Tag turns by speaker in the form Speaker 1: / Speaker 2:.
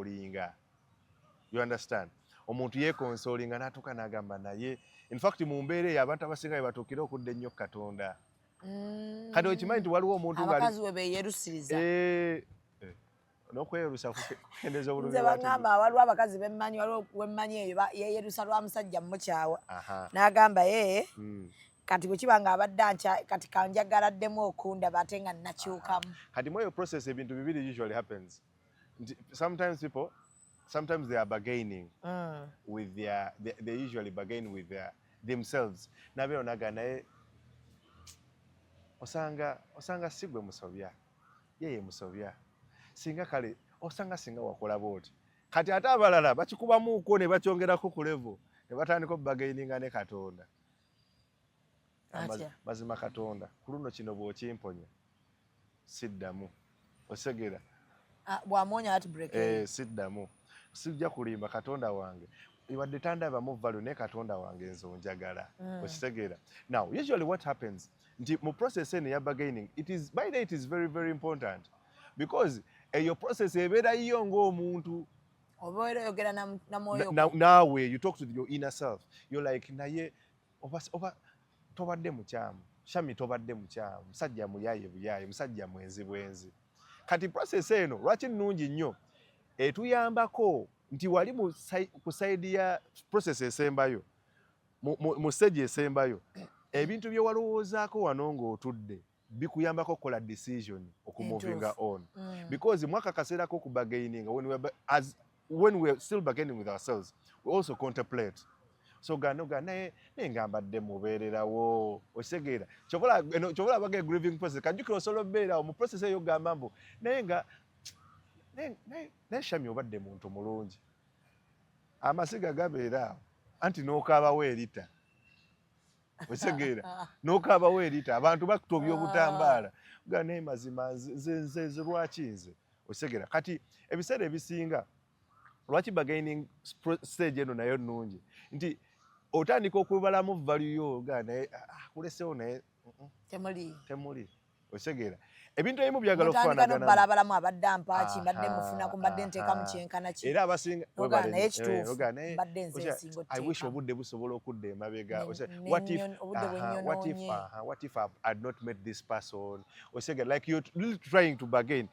Speaker 1: yekonsolinga. You understand? Omuntu yekonsolinga n'atuuka n'agamba naye in fact mu mbeera eyo abantu abasinga bye batuukira okudda ennyo Katonda. Kati okimanyi nti waliwo omuntu
Speaker 2: abakazi we beeyerusiriza
Speaker 1: n'okweyerusa kukendeeza obulumi
Speaker 2: nze bagamba waliwo abakazi bemmanyi waliwo wemmanyi eyo yeeyerusa lwa musajja mumukyawa n'agamba kati bwe kiba nga abadde ankya kati kanjagaladdemu okundaba ate nga nnakyukamu.
Speaker 1: Kati mu eyo process ebintu bibiri usually happens. Sometimes they are bargaining with they usually bargain with themselves. Nabeera onaga naye osanga si gwe musobya yeye musobya singa kale osanga singa wakola bwoti kati ate abalala bakikubamuuko ne bakyongerako ku level ne batandika bargaininga ne Katonda. Mazima Katonda ku luno kino bw'okimponya siddamu osegera
Speaker 2: bw'amoonya heartbreak
Speaker 1: siddamu sijja kulimba Katonda wange wadde tandabamu value ne Katonda wange nze onjagala okitegeera. Now usually what happens nti mu process eno ya bargaining it is very very important because your process ebeera yiyo ng'omuntu
Speaker 2: obeera oyogera na mwoyo
Speaker 1: naawe you talk to your inner self you're like naye oba tobadde mukyamu shami tobadde mukyamu musajja muyaye buyaye musajja mwenzi bwenzi. Kati process eno lwaki nnungi nnyo etuyambako nti wali ku side ya process esembayo mu stage esembayo ebintu bye walowoozaako wano ng'otudde bikuyambako okukola decision okumuvinga on because mwaka kaseerako ku bargaining when we are still bargaining with ourselves we also contemplate so gano naye ngambadde mubeererawo osegeera kyobola baga grieving process kajjukira osobola obeerawo mu process eyo gamba mbu naye nga naye shami obadde muntu mulungi amasiga gabeera anti n'okaabawo erita osegeera n'okaabawo erita abantu bakutobya obutambaala ga naye mazima nze lwaki nze osegeera. Kati ebiseera ebisinga lwaki bargaining stage eno nayo nnungi nti otandika okwebalamu value yo ga naye kulesewo naye temuli osegeera ebintu ebimu byagala okufaanagana
Speaker 2: balabalamu abadde ampaaki mbadde mufunaku mbadde nteeka mu kyenkana kye
Speaker 1: era abasinga
Speaker 2: naye ekituufu mbadde nze nsinga
Speaker 1: I wish obudde busobola okudda emabega what if I had not met this person osegeera like you're really trying to bargain